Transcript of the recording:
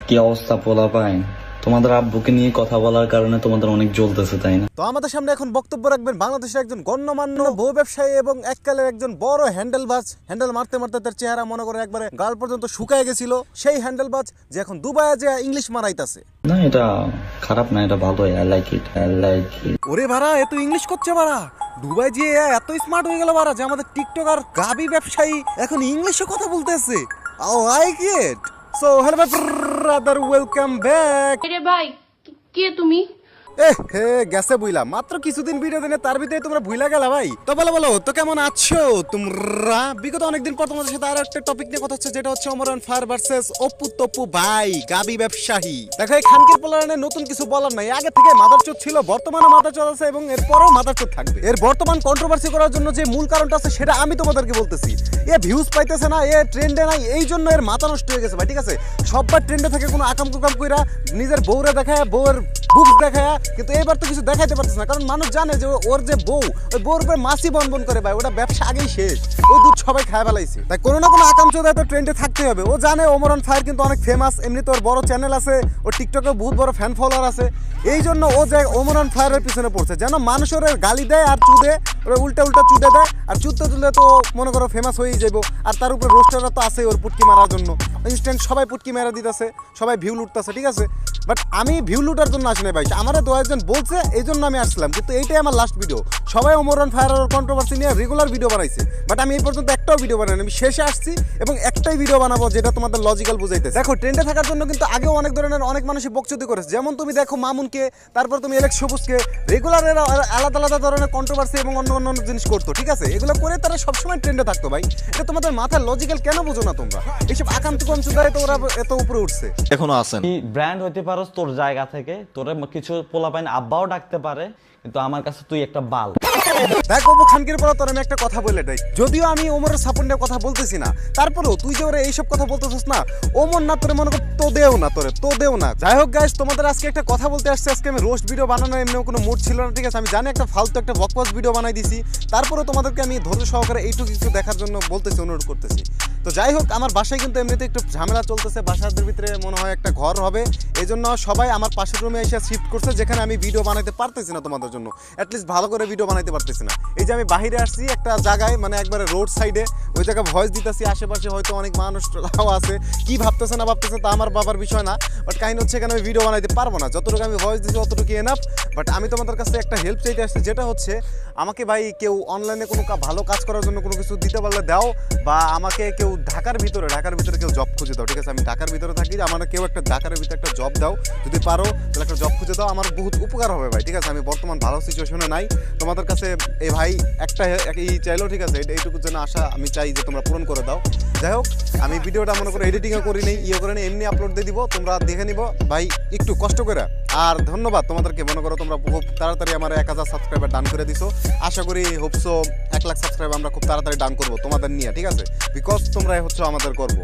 কি অবস্থা পোলাপাইন? তোমাদের আব্বুকে নিয়ে কথা বলার কারণে তোমাদের অনেক জ্বলতেছে, তাই না? তো আমাদের সামনে এখন বক্তব্য রাখবেন বাংলাদেশের একজন গণ্যমান্য বউ ব্যবসায়ী এবং এককালের একজন বড় হ্যান্ডেলবাজ। হ্যান্ডেল মারতে মারতে তার চেহারা মনে করে একবারে গাল পর্যন্ত শুকায় গেছিল, সেই হ্যান্ডেলবাজ যে এখন দুবাইয়ে যে ইংলিশ মারাইতাছে। না, এটা খারাপ না, এটা ভালোই। I like it, I like it. ওরে ভাড়া, এত ইংলিশ করছে ভাড়া, দুবাই যে এত স্মার্ট হয়ে গেল ভাড়া যে আমাদের টিকটক আর গাবি ব্যবসায়ী এখন ইংলিশে কথা বলতেছে। I like it. So hello my brother, welcome back. আরে ভাই, কে তুমি? হে গেছে বুইলা মাত্র কিছুদিন ভিডিও দিনে তার ভিতরে তোমরা ভুইলা গেলা ভাই। তো বলো তো কেমন আছো তোমরা? বিগত অনেকদিন পর তোমাদের সাথে আরো একটা টপিক নিয়ে কথা হচ্ছে, যেটা হচ্ছে অমরন ফায়ার ভার্সেস অপু তপু ভাই গাবি ব্যবসায়ী। দেখো এই খানকির পোলারে নতুন কিছু বলার নাই, আগে থেকে মাদারচোদ ছিল, বর্তমানে মাদারচোদ আছে এবং এরপরও মাদারচোদ থাকবে। এর বর্তমান কন্ট্রোভার্সি করার জন্য যে মূল কারণটা আছে সেটা আমি তোমাদেরকে বলতেছি। এ ভিউজ পাইতেছে না, এ ট্রেন্ডে নাই, এই জন্য এর মাথা নষ্ট হয়ে গেছে ভাই। ঠিক আছে, সববার ট্রেন্ডে থাকে কোনো আকাম কুকাম কইরা নিজের বউরে দেখায়, বউয়ের বুক দেখায়, কিন্তু এবার তো কিছু দেখাইতে পারতেছে না, কারণ মানুষ জানে যে ওর যে বউ, ওই বউর উপরে মাছি বনবন করে ভাই, ওটা ব্যবসা আগেই শেষ, ওই দুধ সবাই খায় ফেলাইছে। তাই কোনো না কোনো আকাম চোদায় তো ট্রেন্ডে থাকতে হবে। ও জানে ওমরন ফায়ার কিন্তু অনেক ফেমাস, এমনিতে ওর বড় চ্যানেল আছে, ওর টিকটকে বহুত বড় ফ্যান ফলোয়ার আছে, এই জন্য ও যে ওমরন ফায়ারের পিছনে পড়ছে, যেন মানুষের গালি দেয় আর চুদে, ওরা উল্টা উল্টা চুদে দেয়, আর চুদতে চুদলে তো মনে করো ফেমাস হয়েই যাবো। আর তার উপরে রোস্টাররা তো আছে ওর পুটকি মারার জন্য, ইনস্ট্যান্ট সবাই পুটকি মেরা দিতেছে, সবাই ভিউ লুটতেছে। ঠিক আছে, বাট আমি ভিউ লুটার জন্য আসি না ভাই, আমারও দু একজন বলছে এই জন্য আমি আসলাম, কিন্তু এইটাই আমার লাস্ট ভিডিও। সবাই ওমরন ফায়ার আর কন্ট্রোভার্সি নিয়ে রেগুলার ভিডিও বানাইছে, বাট আমি এই পর্যন্ত একটাও ভিডিও বানাইনি। আমি শেষে আসছি এবং একটাই ভিডিও বানাবো যেটা তোমাদের লজিক্যাল বুঝাইতেছে। দেখো ট্রেন্ডে থাকার জন্য কিন্তু আগেও অনেক ধরনের অনেক মানুষই বকচুদি করেছে, যেমন তুমি দেখো মামুনকে, তারপর তুমি এলেক্স সবুজকে, রেগুলার এরা আলাদা আলাদা ধরনের কন্ট্রোভার্সি এবং অন্য অন্য জিনিস করতো। ঠিক আছে, এগুলো করে তারা সবসময় ট্রেন্ডে থাকতো ভাই। এটা তোমাদের মাথার লজিক্যাল কেন বুঝো না তোমরা? এইসব আকান্ত কঞ্চুদায় তো ওরা এত উপরে উঠছে, এখনো আছেন। তুই ব্র্যান্ড হইতে পারস তোর জায়গা থেকে, তোরে কিছু পোলাপাইন আব্বাও ডাকতে পারে, কিন্তু আমার কাছে তুই একটা বাল। দেখ বাবু খানকির পর তোর আমি একটা কথা বলে দেই, যদিও আমি ওমরের সাপোর্টের কথা বলতেছি না, তারপরেও তুই যে ওরা এইসব কথা বলতেছিস না, ওমর না তোরে মনে কর তো দেও না, তোরে তো দেও না। যাই হোক গাইস, তোমাদের আজকে একটা কথা বলতে আসছে। আজকে আমি রোস্ট ভিডিও বানানোর এমনি কোনো মুড ছিল না। ঠিক আছে, আমি জানি একটা ফালতু একটা বকওয়াস ভিডিও বানাই দিছি, তারপরেও তোমাদেরকে আমি ধৈর্য সহকারে এইটুকু কিছু দেখার জন্য বলতেছি, অনুরোধ করতেছি। তো যাই হোক, আমার বাসায় কিন্তু এমনিতে একটু ঝামেলা চলতেছে, বাসাদের ভিতরে মনে হয় একটা ঘর হবে, এই জন্য সবাই আমার পাশের রুমে এসে শিফট করছে, যেখানে আমি ভিডিও বানাইতে পারতেছি না তোমাদের জন্য, অ্যাটলিস্ট ভালো করে ভিডিও বানাইতে পারতেছি না। এই যে আমি বাইরে আসছি একটা জায়গায়, মানে একবারে রোড সাইডে, ওই জায়গায় ভয়েস দিতেছি, আশেপাশে হয়তো অনেক মানুষরাও আছে, কি ভাবতেছে না ভাবতেছে তা আমার বাবার বিষয় না, বাট কাহিনী হচ্ছে এখানে আমি ভিডিও বানাইতে পারবো না, যতটুকু আমি ভয়েস দিচ্ছি অতটুকু এনাফ। বাট আমি তোমাদের কাছে একটা হেল্প চাইতে আসছি, যেটা হচ্ছে আমাকে ভাই কেউ অনলাইনে কোনো ভালো কাজ করার জন্য কোনো কিছু দিতে পারলে দাও, বা আমাকে কেউ ঢাকার ভিতরে কেউ জব খুঁজে দাও। ঠিক আছে, আমি ঢাকার ভিতরে থাকি, আমার কেউ একটা ঢাকার ভিতরে একটা জব দাও, যদি পারো তাহলে একটা জব খুঁজে দাও, আমার বহুত উপকার হবে ভাই। ঠিক আছে, আমি বর্তমান ভালো সিচুয়েশনে নাই, তোমাদের কাছে এই ভাই একটা এই চাইলো। ঠিক আছে, এইটুকুর জন্য আশা আমি চাই যে তোমরা পূরণ করে দাও। যাই হোক, আমি ভিডিওটা মনে করো এডিটিংও করি নেই, করে নেই, এমনি আপলোড দিয়ে দিব, তোমরা দেখে নিব ভাই একটু কষ্ট করে। আর ধন্যবাদ তোমাদেরকে, মনে করো তোমরা খুব তাড়াতাড়ি আমার 1000 সাবস্ক্রাইবার ডান করে দিছো। আশা করি হোপসো 1 লাখ সাবস্ক্রাইব আমরা খুব তাড়াতাড়ি ডান করবো তোমাদের নিয়ে। ঠিক আছে, বিকজ তোমরাই হচ্ছে আমাদের করবো।